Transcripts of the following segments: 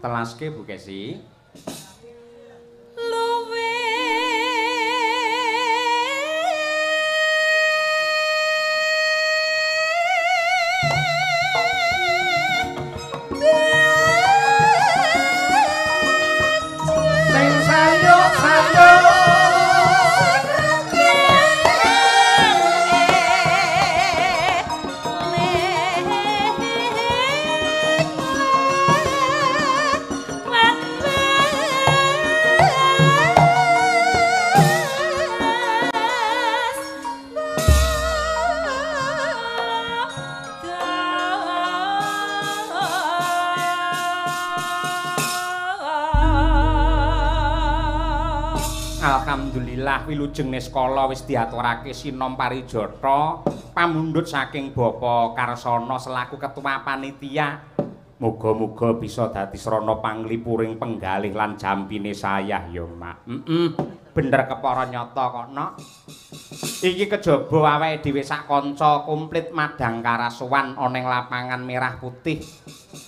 Telaske Bu Kesi. Alhamdulillah wilujeng niskala wis diaturake sinom parijata pamundhut saking Bapa Karsana selaku ketua panitia. Muga-muga bisa dadi srana panglipuring penggalih lan jampine sayah ya, Mak. Bener kepara nyata kok, Nok. Iki kejaba awake dhewe sak kanca komplit madang karasuwan ana ing lapangan merah putih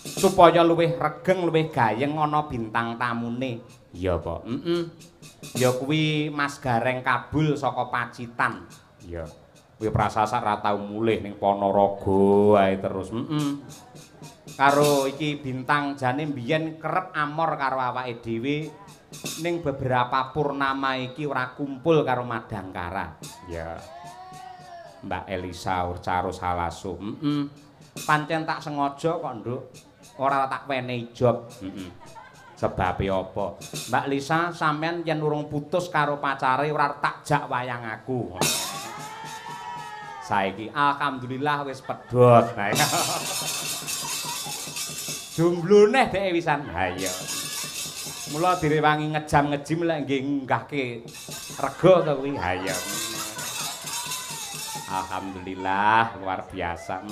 supaya luwih regeng, luwih gayeng ana bintang tamune. Iya, Pak. Ya kuwi Mas Gareng Kabul saka Pacitan. Ya. Kuwi prasasak ra tau mulih ning Ponorogo ae terus. Karo iki bintang jane mbiyen kerep amor karo awake dhewe ning beberapa purnama iki ora kumpul karo Madangkara. Ya. Mbak Elisa Urcarus Halasu. Pancen tak sengaja kok, Nduk. Ora tak wenehi job. Sebabe apa? Mbak Lisa sampean yen urung putus karo pacare ora tak jak wayang aku. Saiki alhamdulillah wis pedhot. Nah. Jomblo neh dhek wisan. Ha iya. Mula direwangi ngejam-ngejim lek nggih nggahke rega to kuwi. Ha iya. Alhamdulillah luar biasa.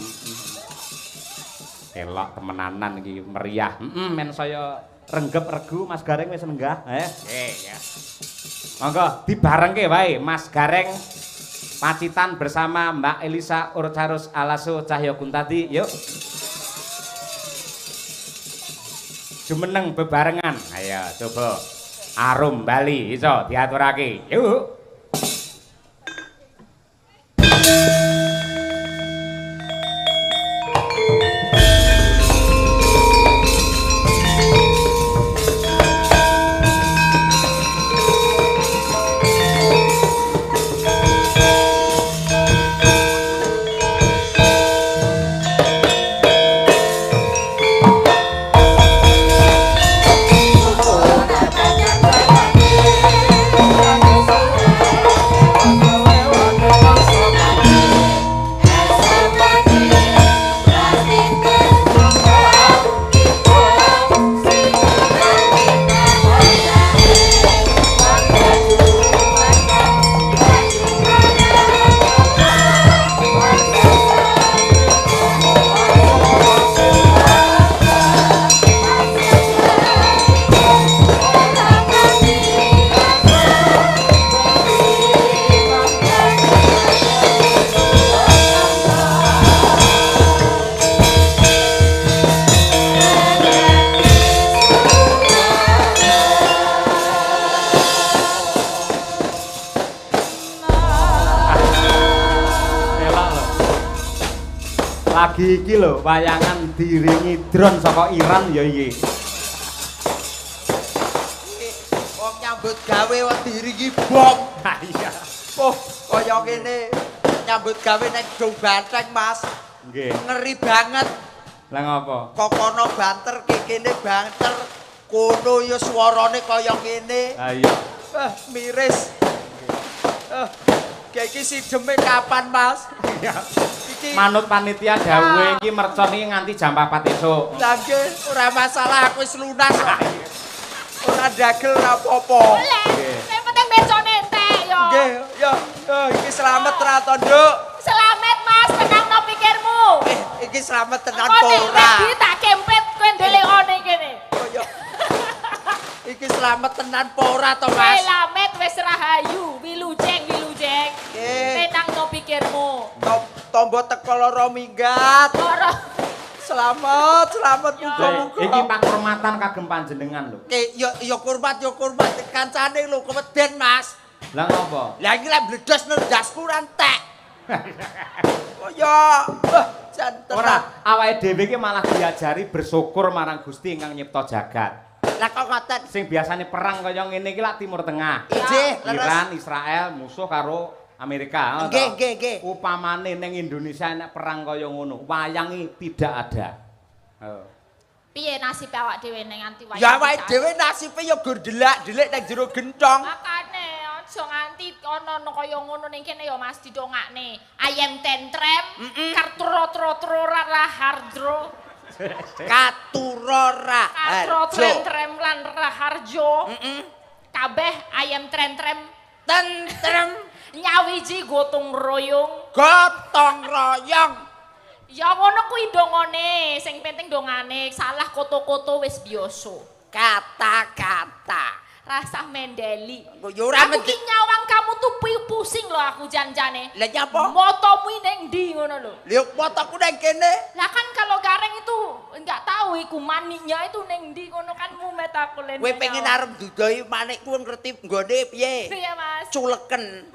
Elok temenanan iki meriah. Men saya renggep regu Mas Gareng wis lenggah. Ya. Monggo dibarengke wae Mas Gareng Pacitan bersama Mbak Elisa Urcarus Alasu Cahya Kuntadi. Yuk. Jumeneng bebarengan. Ayo coba arum Bali iso diaturake. Yuk. Lagi iki lho wayangan diringi drone saka Iran ya iki. Wong nyambut gawe wong diringi bom. Ha iya. Oh, kaya kene nyambut gawe nek Dong Banteng, Mas. Nggih. Ngeri banget. Lah ngapa? Kokono banter, kene banter. Kono ya swarane kaya ngene. Ha iya. Miris. Kayak iki sideme kapan, Mas? Iya. Manut panitia dawuhe iki mercon iki nganti jam 4 esuk. Lah nggih, ora masalah aku wis lunas kok. Ora dagel ora apa-apa. Nggih. Sing penting becone entek yo. Nggih, yo iki selamat ra to, Nduk? Selamat Mas, tenangno pikirmu. Iki slamet tenan apa ora? Iki tak kempet kowe ndelokone kene. Kaya iki slamet tenan apa ora to, Kowe Mas? lamet wis rahayu, wilujeng. Nggih. Tenang no pikirmu. Tombo teko lara minggat. Ora Selamat muga-muga. Iki pakurmatan kagem panjenengan lho. Ya kurmat kancane lho keweden, Mas. Lah ngopo? Lah iki lek bledos ndasku ora entek. Oh ya, jan tenan. Ora, awake dhewe iki malah diajari bersyukur marang Gusti ingkang nyipta jagat. Lah kok ngoten? Sing biasane perang kaya ngene iki lak Timur Tengah. Nggih, leres. Iran, Israel musuh karo Amerika. Nggih. Upamane ning Indonesia nek perang kaya ngono, wayangi tidak ada. piye nasib awak dhewe ning nganti wayang? Ya awake dhewe nasibe ya gur delak-delik nang jero gentong. Makane aja nganti ana kaya ngono ning kene ya Mas didongakne. Ayam tentrem, kartro-tro-tro rahardro. Katurora. Tentrem lan raharjo. Kabeh ayam tentrem Tentrem nyawiji gotong royong. gotong royong. Ya ngono kuwi dongane, sing penting dongane, salah koto-koto wis biasa. Kata-kata. Rasah mendeli. Ya ora Aku ki nyawang kamu tuh pusing loh aku janjane. Lah nyapa? Motomu ning ndi ngono lho. Lha motoku nang kene. Lah kan kalau gareng itu enggak tahu iku maniknya itu ning ndi ngono kan mumet aku len. Kowe pengen arep dudoi manikku ngerti nggone piye? Iya Mas. Culeken.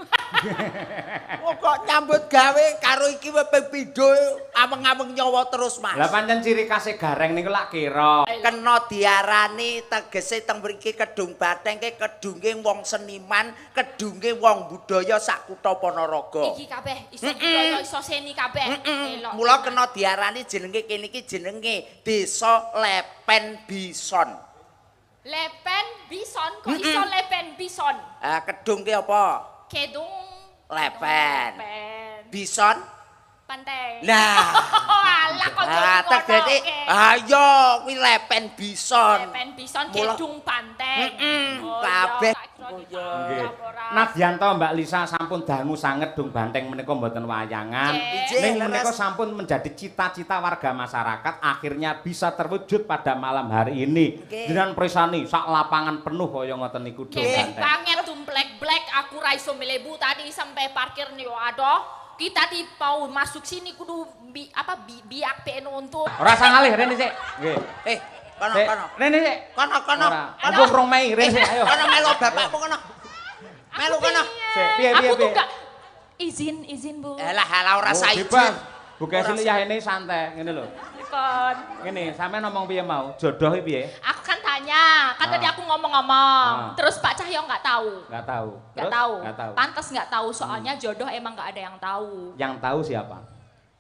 Oh kok nyambut gawe karo iki ping pindho ameng-ameng nyawa terus, Mas. Lah pancen ciri khas gareng niku lak kira. Kena diarani tegese teng mriki kedung Bateng ke kedunge wong seniman, kedunge wong budaya sak kutha Ponorogo. Iki kabeh iso budaya iso seni kabeh. Elok. Mula kena diarani jenenge kene iki jenenge Desa Lepen Bison. Lepen bison kok iso lepen bison. Ah kedung ki apa? Kedung Lepen. Bison. Panteng. Nah. Alah kok tegese ayo kuwi Lepen Bison. Lepen bison kedung panteng. Kabeh. Nggih. Nadyanto Mbak Lisa sampun dangu sanget dung banteng menika mboten wayangan. Ning menika sampun menjadi cita-cita warga masyarakat akhirnya bisa terwujud pada malam hari ini. Dengan presani sak lapangan penuh kaya ngoten niku dung banteng. Banget tumplek-blek aku ra iso melebu tadi sampai parkir nih aduh. Kita di mau masuk sini kudu biak PN untuk. Ora sangalih rene sik. Nggih. Kono. Rene sik. Kono. Ampun rong Mei rene sik ayo. Kono melu bapakmu kono. Melu kono. Sik, piye. Aku tuh gak izin Bu. Halah ora saiki. Bu Kesili yahene santai ngene lho. Kon. Ngene, sampean ngomong piye mau? Jodoh piye? Aku kan tanya, kan tadi aku ngomong-ngomong. Terus Pak Cahyo nggak tahu. Nggak tahu. Nggak Terus? tahu. Nggak tahu. Pantas nggak tahu soalnya jodoh emang nggak ada yang tahu. Yang tahu siapa?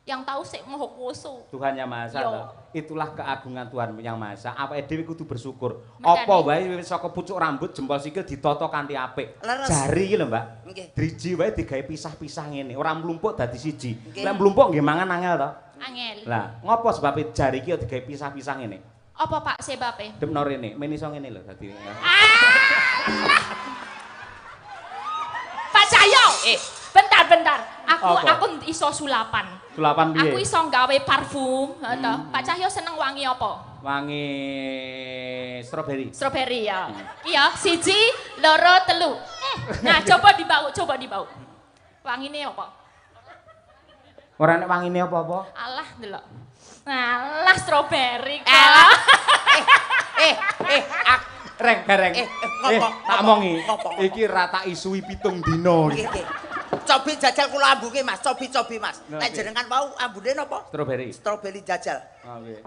Yang tahu sih Maha Kuwasa. Tuhan Yang Maha Esa. Yo. Toh. Itulah keagungan Tuhan Yang Maha Esa. Awake dhewe kudu bersyukur. Medani. Apa wae wis saka pucuk rambut jempol sikil ditata kanthi apik. Leres. Jari iki lho, Mbak. Nggih. Driji wae digawe pisah-pisah ngene, ora mlumpuk dadi siji. Lek mlumpuk nggih mangan angel to. Angel. Lah, ngopo sebabe jari iki digawe pisah-pisah ngene? Apa Pak sebabe? Demno rene, men iso ngene lho dadi. Pak Cahyo. Bentar. Apa? Aku iso sulapan. Sulapan piye? Aku iso gawe parfum, toh. Pak Cahyo seneng wangi apa? Wangi stroberi. Strawberry ya. Iya, siji, loro, telu. Nah, coba dibau. Wangine apa? Ora nek wangine apa-apa. Alah, ndelok. Alah, strawberry kok. Reng. Ngopo? Tak omongi. Ngopo? Iki rata isui 7 dina. Nggih. Cobi jajal kula ambuke Mas, cobi Mas. Nah, Nek jenengan mau ambune napa? Strawberry. Strawberry jajal. Oh, nggih.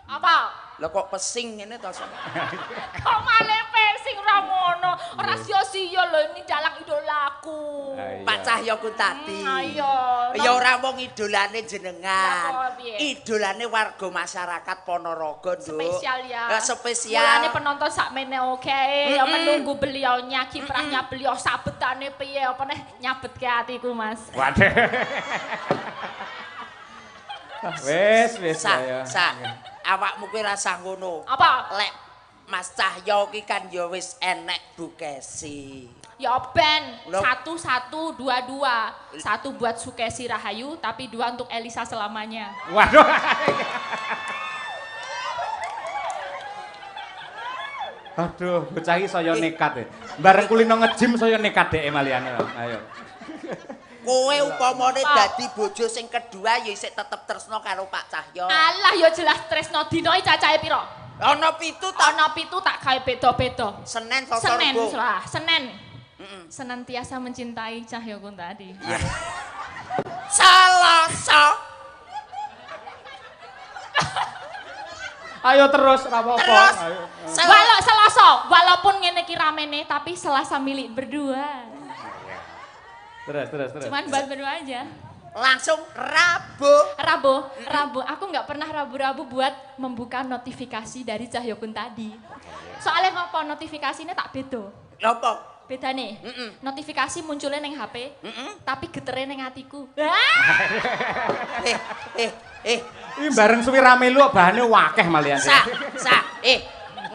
Apa? Lah kok pesing ngene to. Kok malah pesing ora ngono. Ora sia-sia lho ini dalang idolaku. Pak Cahyo ku tadi. Ayo. Ya ora wong idolane Lah, jenengan. kok piye? Idolane warga masyarakat Ponorogo, Nduk. Spesial ya. Spesial. Mulane penonton sakmene oke, ya menunggu beliaunya, kiprahnya beliau sabetane piye apa neh nyabet ke hatiku, Mas. Waduh. Wes ya. Awakmu kuwi rasa ngono. Apa? Lek Mas Cahyo ki kan ya wis enek Bu Kesi. Ya ben, Loh. 1122. 1 buat Sukesi Rahayu, tapi 2 untuk Elisa selamanya. Waduh. Aduh, bocah iki saya nekat e. Bareng kulino nge-gym saya nekat dhek malihane. Ayo. Kowe upamane Pak. dadi bojo sing kedua ya isih tetep tresno karo Pak Cahyo. Alah ya jelas tresno dino iki cacahe piro? Ana 7 ta Ana 7 tak gawe beda-beda. Senin Selasa Senin, Rebo. salah, Senin. Senantiasa mencintai Cahyo Kuntadi. Selasa. Ayo terus ora apa-apa. Terus. Ayo. Selasa, walaupun ngene iki ramene tapi Selasa milik berdua. Terus. Cuman buat berdua aja. Langsung Rabu. Rabu, aku nggak pernah rabu-rabu buat membuka notifikasi dari Cahyo Kuntadi. Soalnya ngopo notifikasinya tak beda. Apa? Beda nih, notifikasi munculnya neng HP, tapi geternya neng hatiku. Ini bareng suwi rame lu bahane wakeh malian.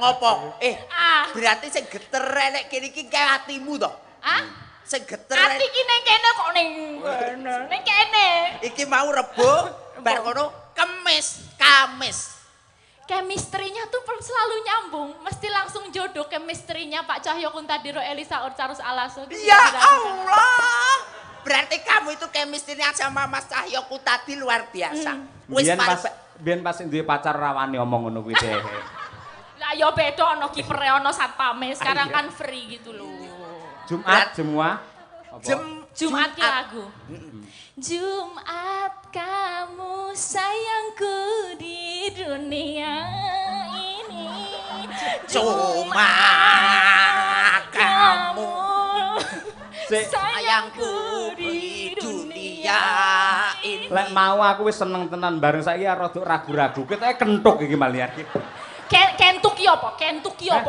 Ngopo? Ah. Berarti sing geter nek kene iki kae atimu to? Ah? Sing geter Hati ki neng kene kok neng kene, neng kene. iki mau Rebo, bar kono Kamis. Chemistry-nya tuh selalu nyambung, mesti langsung jodoh chemistry-nya Pak Cahyo Kuntadi ro Elisa Orcarus Alaso. Ya Allah. Berarti kamu itu chemistry-nya sama Mas Cahyo Kuntadi luar biasa. Wis Biyen pas duwe pacar rawani omong ngono kuwi deh. Lah ya beda ana kipere ana satpame, sekarang kan free gitu loh. Jumat semua. Jumat ki lagu. Jumat kamu sayangku di dunia ini. Jumat kamu sayangku di dunia ini. Lek mau aku wis seneng tenan bareng saiki rada ragu-ragu. Ketoke kentuk iki malian. Kentuk ki apa?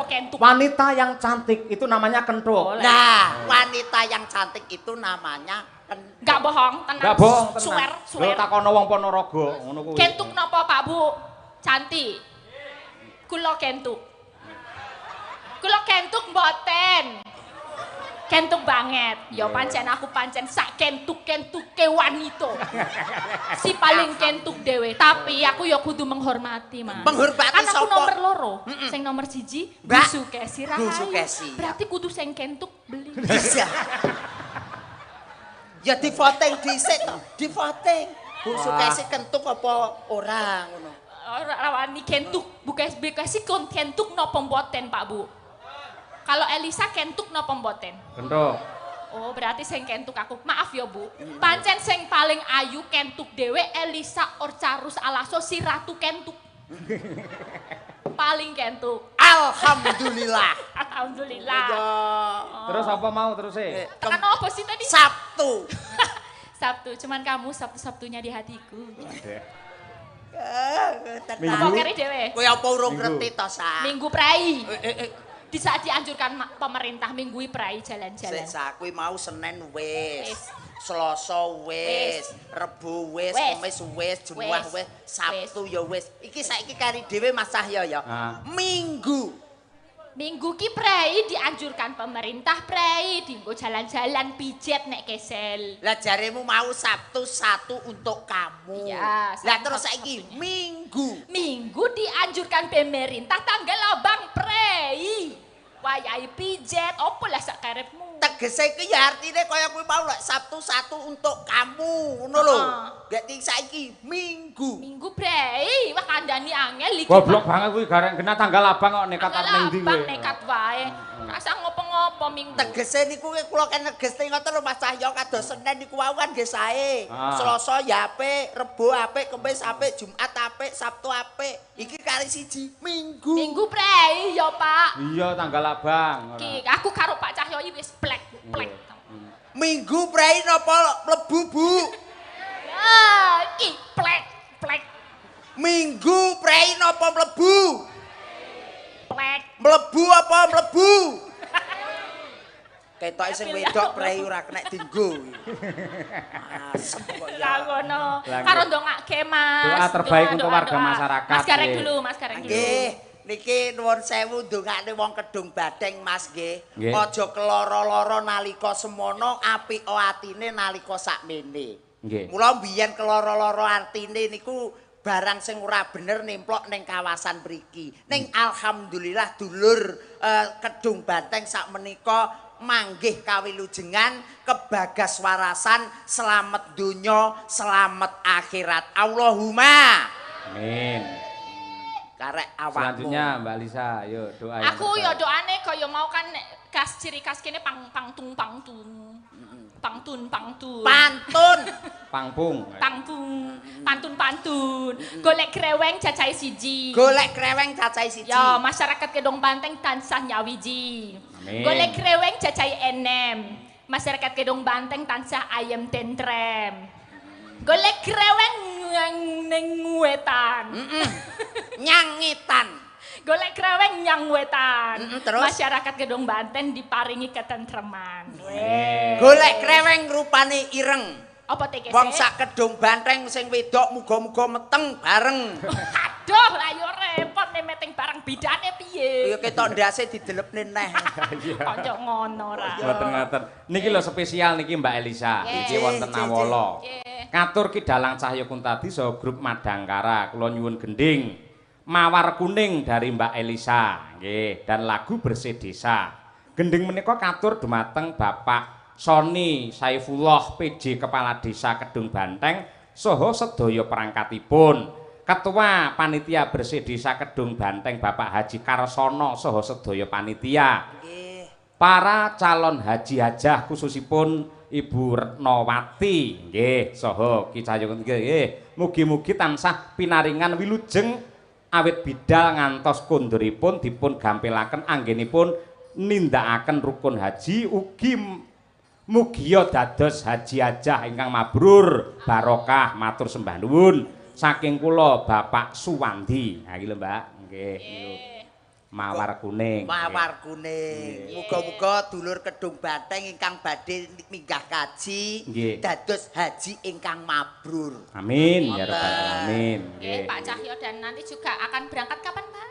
Kentuk. Wanita yang cantik itu namanya kentuk. Nah, wanita yang cantik itu namanya Enggak bohong, tenang. Enggak bohong tenan. Swear. Lho takono wong Ponorogo ngono kuwi. Kentuk napa Pak Bu? Cantik. Kula kentuk. Kula kentuk mboten. Kentuk banget. Ya pancen aku pancen sak kentuk-kentuke wanita. Si paling kentuk dhewe, tapi aku ya kudu menghormati, Mas. Menghormati kan aku sapa? nomor loro. Sing nomor 1 Bu Sukesi Rahayu. Bu Sukesi. Berarti kudu sing kentuk beli. bisa. Ya di voting dhisik to, di voting. Bu Sukesi kentuk apa ora ngono. Ora wani kentuk, Bukesi kentuk napa mboten, Pak Bu? Kalau Elisa kentuk napa mboten? Kentuk. Oh, berarti sing kentuk aku. Maaf ya, Bu. Pancen sing paling ayu kentuk dhewe Elisa Orcarus Alaso si Ratu kentuk. Paling kentuk. Alhamdulillah. Alhamdulillah. Terus apa mau terus Tekan apa sih tadi? Sabtu. Sabtu, cuman kamu Sabtu-Sabtunya di hatiku. Minggu. Apa keri dhewe? Kowe apa urung ngerti to, Sa? Minggu prai. Di saat dianjurkan pemerintah minggui prai jalan-jalan. Sa kuwi mau Senin wis. Wis. Selasa wis, Rebo wis, Kamis wis, Jumat wis, Sabtu ya wis. Iki saiki kari dhewe Mas Cahyo ya. Minggu. Minggu ki prei dianjurkan pemerintah prei dienggo jalan-jalan pijet nek kesel. Lah jaremu mau Sabtu satu untuk kamu. Iya, Lah terus saiki satu-satunya. Minggu. Minggu dianjurkan pemerintah tanggal abang prei. Wayahe pijet opo lah sak karepmu. Tegese iki ya artine kaya kuwi mau lek Sabtu satu untuk kamu ngono lho. Dadi saiki Minggu. Minggu prei, wah kandhani angel iki. Goblok banget kuwi gareng kena tanggal abang kok nekat arep ning ndi Abang kowe. nekat wae. Rasa ngopo-ngopo Minggu. Tegese niku kula kan negeste ngoten lho Mas Cahyo kados Senin niku wau kan nggih sae. Selasa ya apik, Rebo apik, Kamis apik, Jumat apik, Sabtu apik. Iki kali siji Minggu. Minggu prei ya Pak. Iya tanggal abang. Ki aku karo Pak Cahyo iki wis plek. Minggu prei napa mlebu Bu? Ah, ki plek. Minggu prei napa mlebu? Plek. Mlebu apa mlebu? Ketoke sing wedok prei ora kena dienggo. Asem kok ya. Ya ngono. Karo ndongake Mas. Doa terbaik untuk warga doa. masyarakat, Mas Gareng nggih. dulu, Mas Gareng dulu. Nggih, Niki nuwun sewu ndongakne wong Kedung Badeng Mas nggih. Nggih. Aja keloro-loro nalika semono, apik atine nalika sakmene. Nggih. Mula mbiyen keloro-loro artine niku barang sing ora bener nemplok ning kawasan mriki. Ning alhamdulillah dulur Kedung Badeng sakmenika manggih kawilujengan kebagas warasan selamat donya selamat akhirat Allahumma Amin. karek awakmu Selanjutnya Mbak Lisa, ayo doa yang Aku terbaik. ya doane kaya mau kan kas ciri khas kene pangtun. Pangtun. pantun Pantun. Golek kreweng cacahe siji. golek kreweng cacahe siji Ya, masyarakat Kedung Banteng tansah nyawiji. Amin. Golek kreweng cacahe enem. Masyarakat Kedung Banteng tansah ayam tentrem. Golek kreweng ning wetan. nyangitan Golek kreweng nyang wetan. Terus? Masyarakat Kedung Banteng diparingi ketentreman. Weh. golek kreweng rupane ireng Apa tegese? wong sak Kedung Banteng sing wedok muga-muga meteng bareng Aduh, lah yo repot nek meting barang bidane piye? ya ketok ndase didelepne neh Kanca ngono ra. Ngoten-ngoten. Niki lho spesial niki Mbak Elisa. Iki wonten Awala. Katur Ki Dalang Cahya Kuntadi saha grup Madangkara. Kula nyuwun gending Mawar Kuning dari Mbak Elisa. Nggih, dan lagu Bersih Desa. Gending menika katur dumateng Bapak Soni Saifullah PJ Kepala Desa Kedung Banteng saha sedaya perangkatipun. Ketua Panitia Bersih Desa Kedung Banteng Bapak Haji Karsono saha sedaya panitia. Para calon haji hajah khususipun Ibu Retnowati nggih saha Ki Cahya nggih. Mugi-mugi tansah pinaringan wilujeng awit bidal ngantos konduripun dipun gampilaken anggenipun nindakaken rukun haji ugi mugia dados haji hajah ingkang mabrur barokah matur sembah nuwun saking kula Bapak Suwandi. Ha iki lho Mbak nggih niku. Mawar Kuning. Mawar Kuning. Muga-muga dulur Kedung Banteng ingkang badhe minggah kaji Nggih. dados haji ingkang mabrur. Amin ya rabbal alamin. Nggih. Pak Cahyo dan nanti juga akan berangkat kapan, Pak?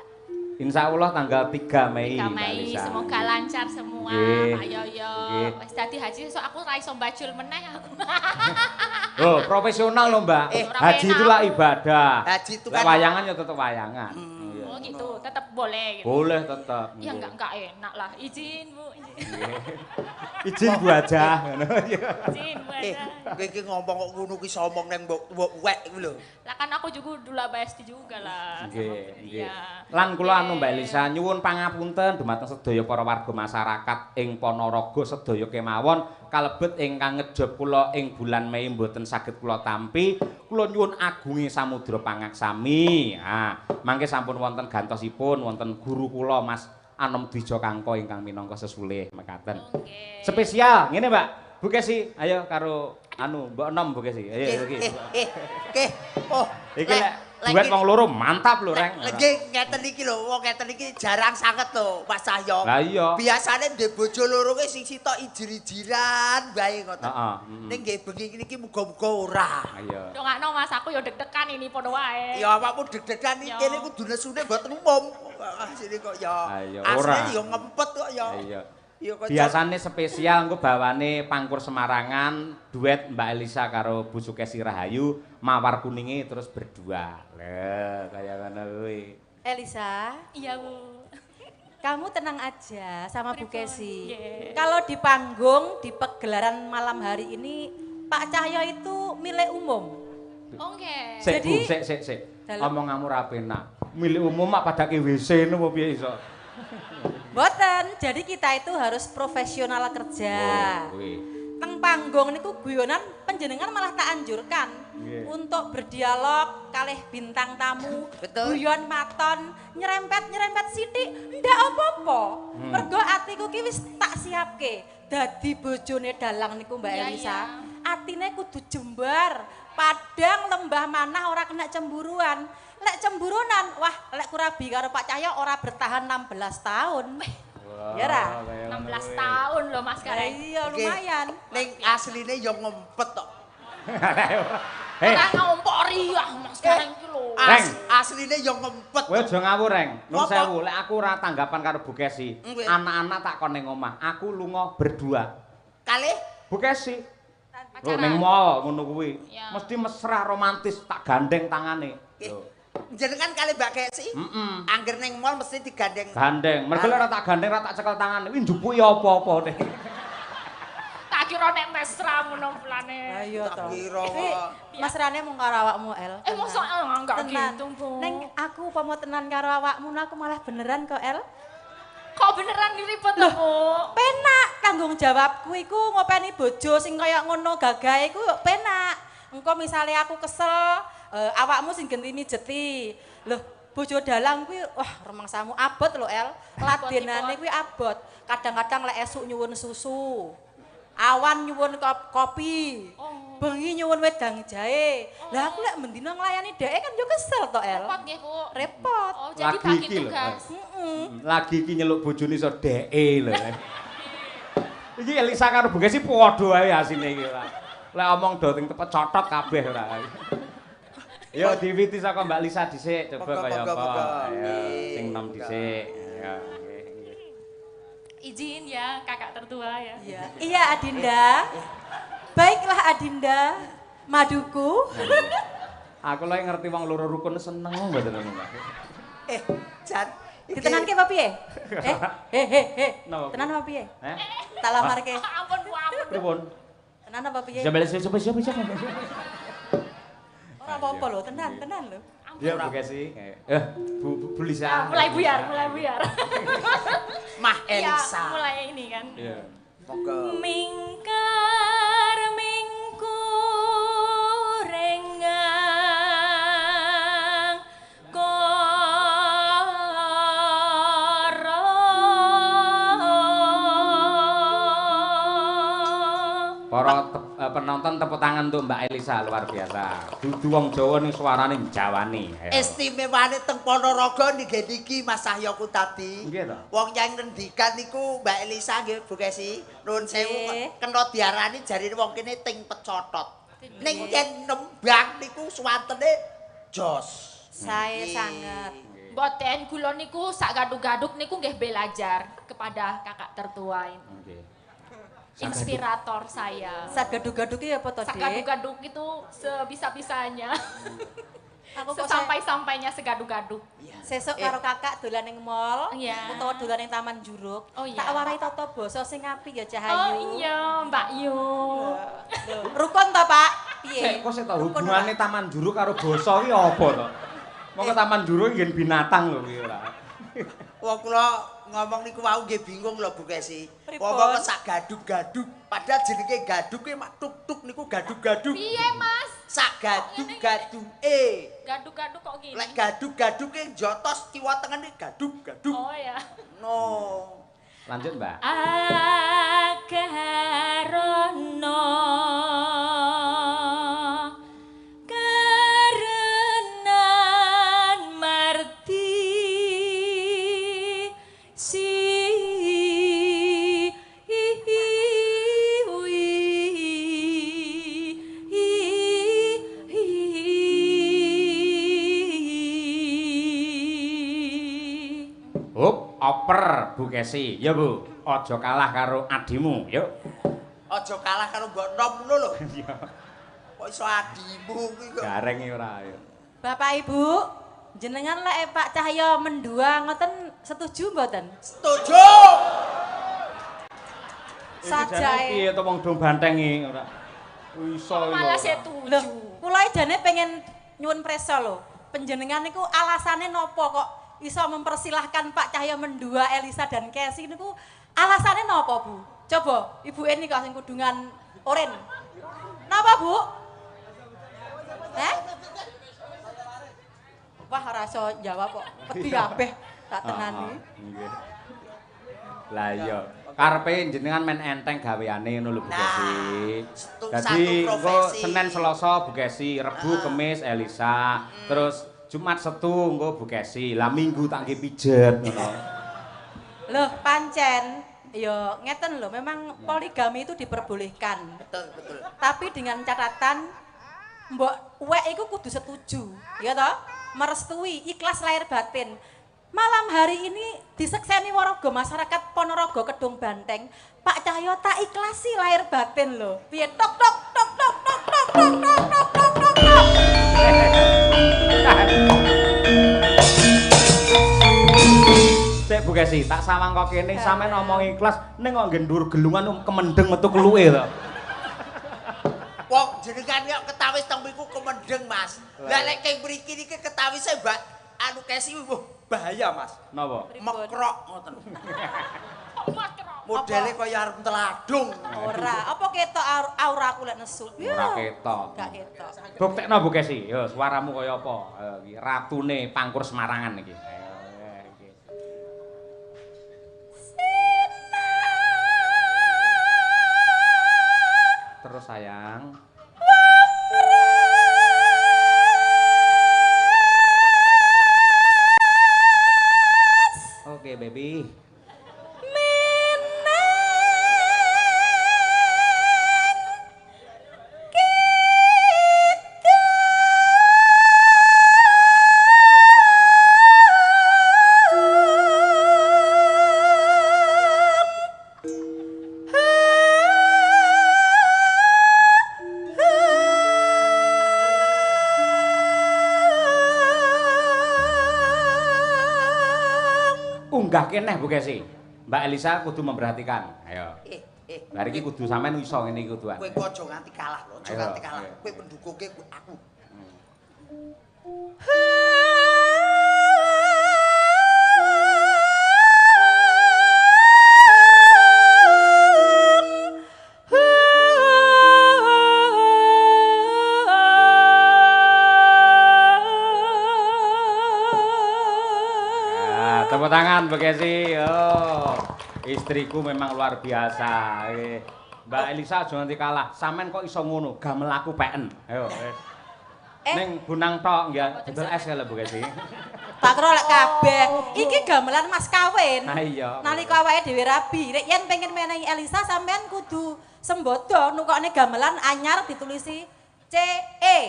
Insya Allah tanggal 3 Mei. 3 Mbak Mei, Lisa. semoga lancar semua, Nggih. Pak Yoyo. Nggih. Wis dadi haji so aku ra iso mbajul meneh aku. Oh, profesional loh Mbak. Ora Haji enak. itulah ibadah. Haji itu Lek kan wayangan ya tetap wayangan. Iya. Oh gitu, tetap boleh gitu. Boleh tetap. Ya enggak enak lah. Izin, Bu. Izin Bu aja ngono. Izin, Bu. aja. kowe iki ngomong kok ngono ki somong nang mbok wek kuwi lho. Lah kan aku juga dulu besti juga lah. Nggih, nggih. Iya. Lan kula anu Mbak Elisa nyuwun pangapunten dumateng sedaya para warga masyarakat ing Ponorogo sedaya kemawon kalebet ingkang ngejob kula ing bulan Mei mboten saged kula tampi. Kula nyuwun agunge samudra pangaksami. Ha, mangke sampun wonten gantosipun wonten guru kula Mas Anom Dwija Kangko ingkang minangka sesulih mekaten. Oke. Spesial ngene Mbak. Bu Kesi, ayo karo anu Mbok Enom Bu Kesi. Ayo iki. Oke. Oh, Iki lek duet wong loro mantap lho Reng. Lagi ngeten iki lho, wong ngeten iki jarang sanget lho, Mas Cahyo. Lah iya. Biasane ndek bojo loro ki sing sitok ijir-ijiran bae ngoten. Heeh. Ning nggih bengi niki muga-muga ora. Ayo. Dongakno Mas, aku ya deg-degan ini podo wae. Ya apapun deg-degan iki Ya. kene kudu nesune mboten umum. Asline kok ya. Ayo, Asline ora. ya ngempet kok ya. Iya. Ya kok Biasane spesial engko bawane Pangkur Semarangan duet Mbak Elisa karo Bu Sukesi Rahayu Mawar Kuninge terus berdua. Lho, kaya ngono kuwi. Elisa, Iya, Bu. kamu tenang aja sama Bu Pripun? Kesi. Nggih. Kalau di panggung, di pegelaran malam hari ini, Pak Cahyo itu milik umum. Oke. Sik, Bu, Jadi- sik. Dalam- Omonganmu ra penak. Milik umum mak padake WC ngono piye iso? Boten, jadi kita itu harus profesional kerja. Oh, kuwi. Teng panggung niku guyonan panjenengan malah tak anjurkan Nggih. untuk berdialog kalih bintang tamu, Betul. guyon maton, nyerempet sithik, ndak apa-apa. Mergo atiku ki wis tak siapke dadi bojone dalang niku Mbak Iya, Elisa. iya. Atine kudu jembar, padang lembah manah ora kena cemburuan. Lek cemburunan, wah lek kurabi karo Pak Cahyo ora bertahan 16 tahun. Ya ra? 16 tahun loh Mas Lah Kareng. iya lumayan. ning asline ya ngempet kok. Hei, Ora ngompori ah Mas Kareng iki lho. Reng. Asline yo ngempet. Kowe aja ngawur, Reng. Nun Apa? sewu, lek aku ora tanggapan karo Bu Kesi. Anak-anak tak kon ning omah, aku lunga berdua. Kalih Bu Kesi. Lho Pacaran. ning mall ngono kuwi. Ya. Mesti mesra romantis tak gandeng tangane. nggih. Lho. Jenengan kalih Mbak Kesi. Heeh. Angger ning mall mesti digandeng. Gandeng. Mergo lek ora tak gandeng ora tak cekel tangane. Kuwi njupuki apa-apa deh. Tak kira nek mesra ngono plane. Ayo Tak to. kira Iki mesrane mung karo awakmu, El. Mosok enggak Tenan. gitu, Bu. Ning aku upama tenan karo awakmu aku malah beneran kok, El. Kok beneran diribet lho, Bu? Penak tanggung jawabku iku ngopeni bojo sing kaya ngono gagahe iku penak. Engko misale aku kesel, awakmu sing genti mijeti. Loh, bojo dalang kuwi wah remangsamu abot lho, El. Ladenane kuwi abot. Kadang-kadang lek esuk nyuwun susu. Awan nyuwun kopi. Oh. Bengi nyuwun wedang jahe. Lah aku lek mendina nglayani dhek kan yo kesel to, El. Repot nggih, Bu. Repot. Oh, jadi Lagi bagi iki lho. tugas. Lagi iki nyeluk bojone iso dheke lho. Iki Elisa karo Bu Kesi padha wae asine iki ora. Lek omong do ting tepet cotot kabeh ora. Yo diwiti saka Mbak Lisa dhisik coba kaya apa. Ayo sing nom dhisik. Ya. Izin ya, kakak tertua ya. Iya. Iya, Adinda. Baiklah, Adinda. Maduku. Aku lagi ngerti wong loro rukun seneng mboten ngono. Jan. Ditenanke apa piye? He. Napa? Tenan apa piye? Heh? Tak lamarke. Ampun, Bu, ampun. Pripun? Tenan apa piye? Coba siapa. Ora apa-apa lho, tenan lho. Ya Bu Kesi. Bu Lisa. Ya, mulai buyar. Mah Ya, Elisa. mulai ini kan. Iya. Monggo. Mingkar mingku renggang koro. Para penonton tepuk tangan untuk Mbak Elisa luar biasa. Dudu wong Jawa ning suarane Jawane. Ayo. Istimewane teng Ponorogo niki Mas Sahyoku tadi. Nggih to. Wong yang ngendikan niku Mbak Elisa nggih Bu Kesi. Nuwun sewu Nggih. kena diarani jarine wong kene ting pecotot. Ning yen nembang niku swantene jos. Saya sangat. Boten kula niku sak gaduk-gaduk niku nggih belajar kepada kakak tertua ini. Nggih. Inspirator saya. Sagadu-gadu ki apa to, Sak Dik? gaduk-gaduk itu sebisa-bisanya. Aku kok Sesampai-sampainya segadu-gaduk. sesuk karo kakak dolan ning mall Iya. utawa dolan ning Taman Juruk. Oh, iya. Tak warai tata basa sing apik ya Oh Cahayu. iya, Mbak Yu. Rukun to, Pak? Sik, Piye? kok sik to Rukun hubungane ora? Taman Juruk karo basa ki apa to? Monggo Taman Juruk ngen binatang lho kuwi ora. Wong kula ngomong niku wau nggih bingung lho Bu Kesi. Pripun? Wong sak gaduk-gaduk. Padahal jenenge gaduk ki mak tuk-tuk niku gaduk-gaduk. Piye, Mas? Sak gaduk-gaduk. Gaduk-gaduk kok gini? Lek gaduk-gaduk ki jotos kiwa tengene gaduk-gaduk. Oh ya. No. Lanjut, Mbak. Agarono karenan marti si Hup, oper Bu Kesi. Ya Bu, aja kalah karo adimu, yuk. Aja kalah karo mbok nom ngono lho. Iya. Kok iso adimu kuwi kok. Gareng iki ora ya. Bapak Ibu, jenengan lek Pak Cahyo mendua ngoten setuju mboten? Setuju. Sajae. Piye to wong dong bantengi ora. Iso iki. malah ora. setuju. Loh, kula jane pengen nyuwun presa lho. Panjenengan niku alasane napa kok iso mempersilahkan Pak Cahyo mendua Elisa dan Kesi niku alasane napa, Bu? Coba Ibu Eni kok sing kudungan oren. Napa, Bu? Wah, ora iso jawab kok. Wedi kabeh tak tenani. Nggih. Lah iya, karepe jenengan men enteng gaweane ngono lho Bu Kesi. Dadi satu engko profesi. Senin Selasa Bu Kesi, Rebu Kemis Elisa, terus Jumat Setu engko Bu Kesi, lah Minggu tak nggih pijet ngono. Loh, pancen ya ngeten loh, memang poligami itu diperbolehkan. Betul. Tapi dengan catatan mbok wek iku kudu setuju, ya toh? merestui ikhlas lahir batin. Malam hari ini disekseni warga masyarakat Ponorogo Kedung Banteng. Pak Cahyo tak ikhlasi lahir batin lho. Piye tok tok tok tok tok tok tok tok tok tok tok tok. Sik Bu Kesi, tak sawang kok kene sampean ngomong ikhlas ning kok ngendur gelungan kemendeng metu keluke to. Wong jenengan kok ketawis teng mriku kemendeng, Mas. Lah lek keng mriki niki ketawise Mbak anu Kesi bahaya, Mas. Napa? Mekrok ngoten. Makrok. Modele kaya arep teladung. Ora, apa ketok aura aku lek nesu? Ora ketok. Gak ketok. Buktekno Bu Kesi, yo suaramu kaya apa? Ayo iki ratune Pangkur Semarangan iki. Ayo iki. Terus sayang. Oke, baby. Unggah keneh Bu Kesi. Mbak Elisa kudu memperhatikan. Ayo. Hari iki kudu sampean iso ngene iki kuduan. Kowe kok aja nganti kalah lho, aja Ayo, nganti kalah. ayo. Kowe pendukungke aku. Tepuk tangan Bu Kesi. Oh, istriku memang luar biasa. Mbak Elisa aja nganti kalah. Sampean kok iso ngono? Gamel aku peken. Ayo. Ning bunang tok ya, dodol es ya Bu Kesi. Tak kira lek kabeh. Iki gamelan mas kawin. Ah iya. Nalika awake dhewe rabi, nek yen pengen menehi Elisa sampean kudu sembodo nukokne gamelan anyar ditulisi CE.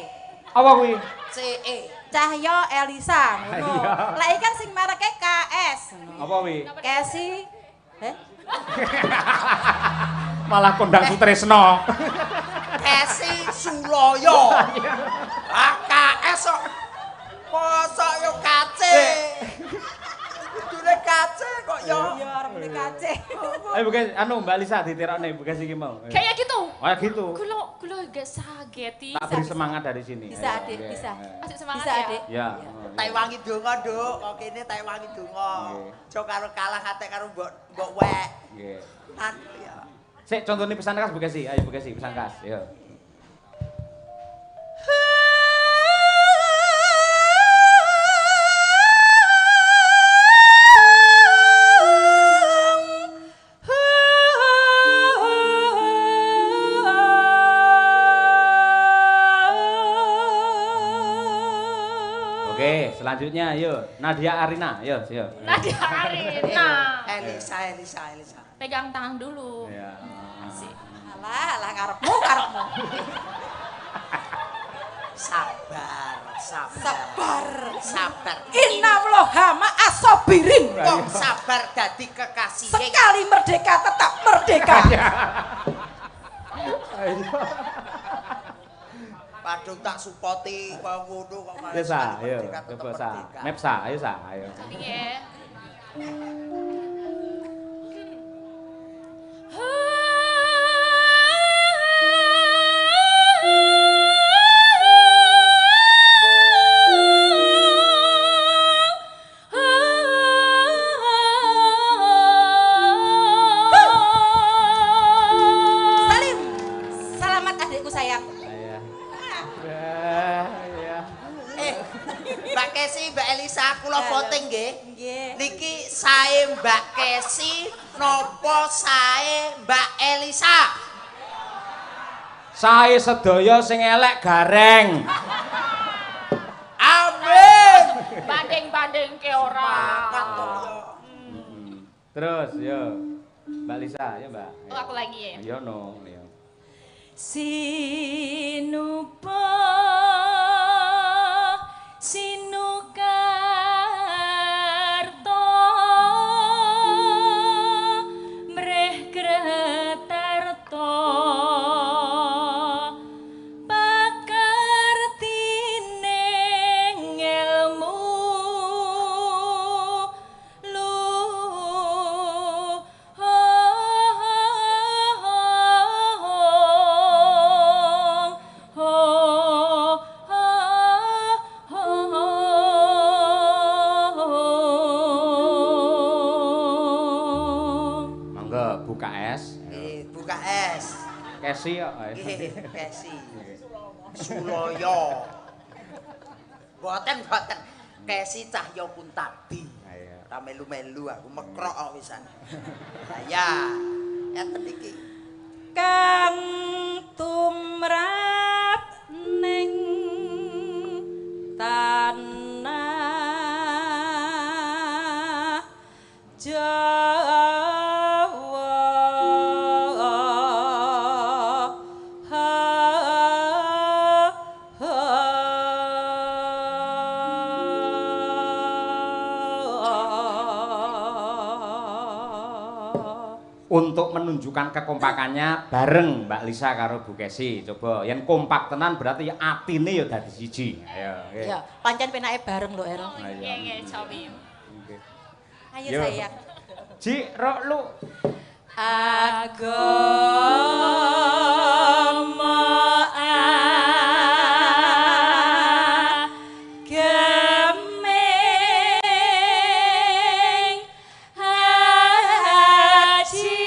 Apa kuwi? CE. Cahyo Elisa ngono. Iya. Lah iki kan sing mereke KS. Apa kuwi? Kesi. Malah kondang Sutresno. Kesi Suloyo. AKS kok. Mosok yo kace. Kudune kace kok yo. Iya arep muni kace. Ayo Bu Kesi, anu Mbak Elisa diterokne Bu Kesi iki mau. Ayo. Kayak gitu. Oh gitu. Kulo gak sageti. Tak beri semangat dari sini. Bisa, Ayo, Adik, oke. bisa. Masih semangat Bisa, ya. Adik. Ya. Tai wangi donga, Nduk. Kok kene tai wangi donga. Nggih. Aja karo kalah kate karo mbok wek. Nggih. Kan ya. Sik contohnya pesan khas Bu Kesi. Ayo Bu Kesi pesan khas. Yo. Oke, selanjutnya yuk Nadia Arina, yuk. Nadia Arina. Elisa. Pegang tangan dulu. Ya. Asik. Alah karepmu. Sabar. Inna ma asobirin. Wong sabar dadi kekasih. Sekali merdeka tetap merdeka. Padung tak supporti kok ngono kok malah. Ayo sa, ayo. merdeka, tetep Coba sa. merdeka. Map sa, ayo sa, ayo. Iya. Salim. Selamat adikku sayang. Iya. Mbak Kesi, Mbak Elisa, kula voting nggih. Nggih. Niki sae Mbak Kesi napa sae Mbak Elisa? Sae sedaya sing elek gareng. Amin. Banding-banding ke orang. Terus yo. Mbak Lisa, ya Mbak. Oh, aku lagi ya. Yo no, yo. Sinupa sinung Kesi kok. Nggih, Kesi. Suloyo. Boten. Kesi Cahya Kuntadi. Ayo. Ora melu-melu aku mekrok kok wisan. Lah ya, enten iki. Kang tumrap ning tanah Untuk menunjukkan kekompakannya bareng Mbak Lisa karo Bu Kesi. Coba yen kompak tenan berarti ya atine ya dadi siji. Ayo, nggih. ya pancen penake bareng lho Er. Nggih, Cobi. Nggih. Ayo Yo. sayang. Ji, rok lu. Agama ageming haji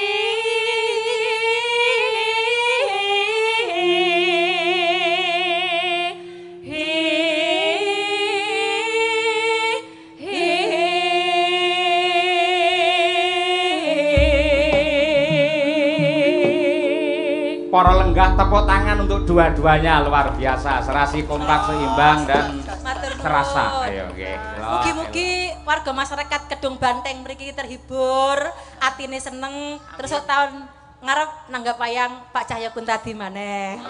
Para lenggah tepuk tangan untuk dua-duanya luar biasa, serasi kompak seimbang dan Matur nuwun. terasa. Ayo nggih. Mugi-mugi warga masyarakat Kedung Banteng mriki terhibur, atine seneng, terus tahun ngarep nanggap wayang Pak Cahya Kuntadi maneh.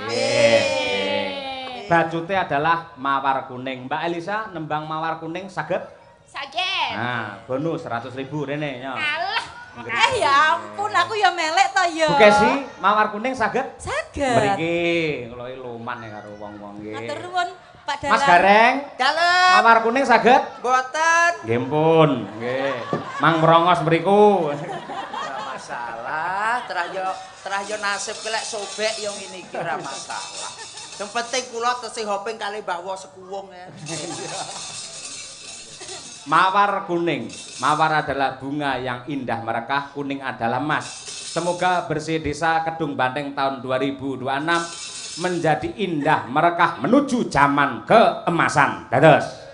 Bajute adalah mawar kuning. Mbak Elisa nembang mawar kuning saged? Saged. Nah, bonus 100.000 rene ya. Alah. Ya ampun, aku ya melek to ya. Bu Kesi, mawar kuning saged? Saged. Mriki kula iki luman ya karo wong-wong nggih. Matur nuwun Pak Dalang. Mas Gareng, Dalem. mawar kuning saged? Boten. Nggih pun, nggih. Mang merongos mriku. Ora masalah, terah yo nasib kelek sobek yo ngene iki ora masalah. Yang penting kula tesih hoping kali Mbah Wo sekuwung ya. Mawar kuning. Mawar adalah bunga yang indah merekah, kuning adalah emas. Semoga bersih desa Kedung Banteng tahun 2026 menjadi indah merekah menuju zaman keemasan. Dados.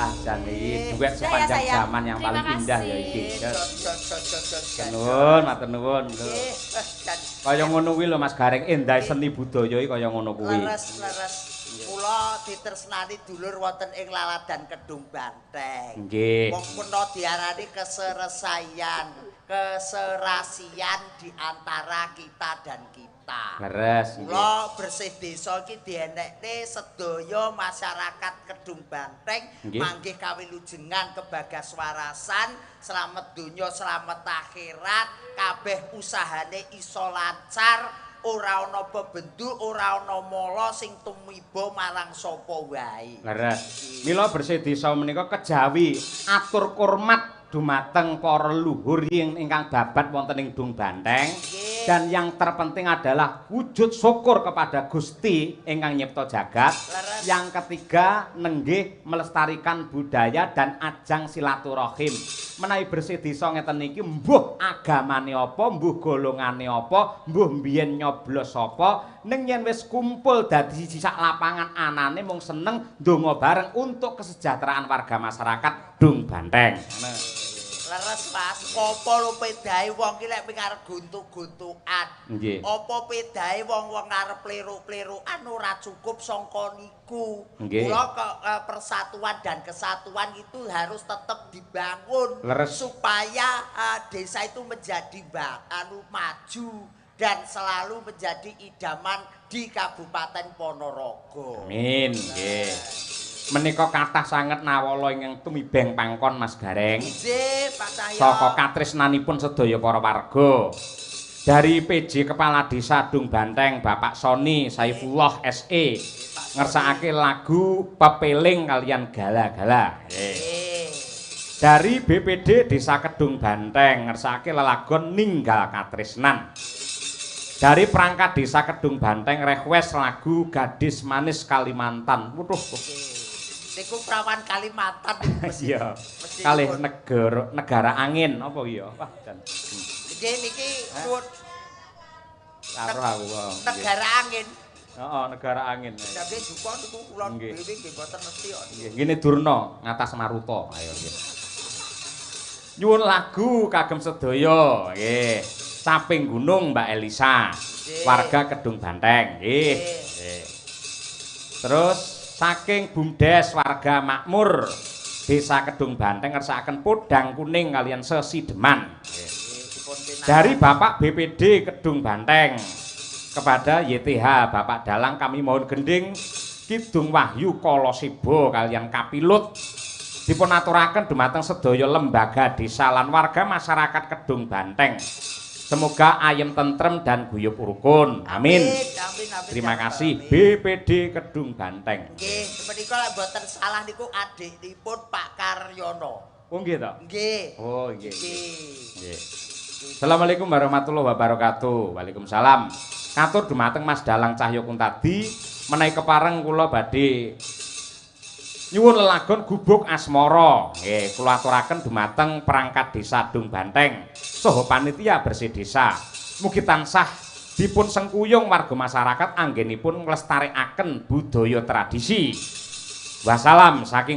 Wah, jan iki duet sepanjang zaman yang paling indah ya iki. Nuwun, matur nuwun. Kaya ngono kuwi lho Mas Gareng, endah seni budaya iki kaya ngono kuwi. Leres. Kula ditresnani dulur wonten ing Laladan Kedung Banteng. Nggih. Wong kuno diarani keserasian di antara kita dan kita. Leres nggih. Kula bersih desa iki dienekne sedaya masyarakat Kedung Banteng manggih kawilujengan kebagaswarasan, slamet donya, slamet akhirat, kabeh usahane iso lancar. Ora ana bebendu, ora ana mala sing tumiba marang sapa wae. Leres. Mila bersih desa menika kejawi atur kurmat dumateng para leluhur ingkang babat wonten ing Dung Banteng. Dan yang terpenting adalah wujud syukur kepada Gusti ingkang nyipta jagat. Yang ketiga nenggih melestarikan budaya dan ajang silaturahim. Menawi bersih desa ngeten niki mbuh agamane apa, mbuh golongane apa, mbuh mbiyen nyoblos apa, ning yen wis kumpul dadi siji sak lapangan anane mung seneng ndonga bareng untuk kesejahteraan warga masyarakat Dung Banteng. Leres Mas, apa lho pedahe wong ki lek arep guntuk-guntukan. Nggih. Apa pedahe wong-wong arep plero-plerokan ora cukup sangka niku. Nggih. Kula persatuan dan kesatuan itu harus tetap dibangun Leres. supaya desa itu menjadi maju dan selalu menjadi idaman di Kabupaten Ponorogo. Amin, nggih. Menika kathah sanget nawala ingkang tumibeng pangkon Mas Gareng. Nggih, Pak Cahyo. Saka katresnanipun sedaya para warga. Dari PJ Kepala Desa Dung Banteng Bapak Soni Saifullah SE ngersakake lagu Pepeling kalian Gala-gala. Dari BPD Desa Kedung Banteng ngersakake lelagon Ninggal Katresnan. Dari perangkat Desa Kedung Banteng request lagu Gadis Manis Kalimantan. Waduh. Niku prawan Kalimantan. Iya. Kalih negara angin apa iya? Wah, jan. Nggih niki Karo aku. negara angin. Heeh, negara angin. Nggih duka niku kula dhewe nggih mboten ngerti kok. Nggih, ngene Durna ngatas Maruta. Ayo nggih. Nyuwun lagu kagem sedaya, nggih. Saping Gunung Mbak Elisa. Warga Kedung Banteng, nggih. Nggih. Terus saking Bumdes warga makmur Desa Kedung Banteng ngersakaken podang kuning kalian sesideman. Dari Bapak BPD Kedung Banteng kepada YTH Bapak Dalang kami mohon gending Kidung Wahyu Kolosibo kalian Kapilut dipun aturaken dumateng sedaya lembaga desa lan warga masyarakat Kedung Banteng. Semoga ayem tentrem dan guyub rukun. Amin. Terima kasih BPD Kedung Banteng. Nggih, menika lek mboten salah niku adikipun Pak Karyono. Oh nggih to? Nggih. Oh nggih. Nggih. Assalamualaikum warahmatullahi wabarakatuh. Waalaikumsalam. Katur dumateng Mas Dalang Cahyo Kuntadi menawi kepareng kula badhe nyuwun lelagon Gubuk Asmara. Nggih, kula aturaken dumateng perangkat Desa Dung Banteng saha panitia bersih desa. Mugi tansah dipun sengkuyung warga masyarakat anggenipun nglestarekaken budaya tradisi. Wassalam saking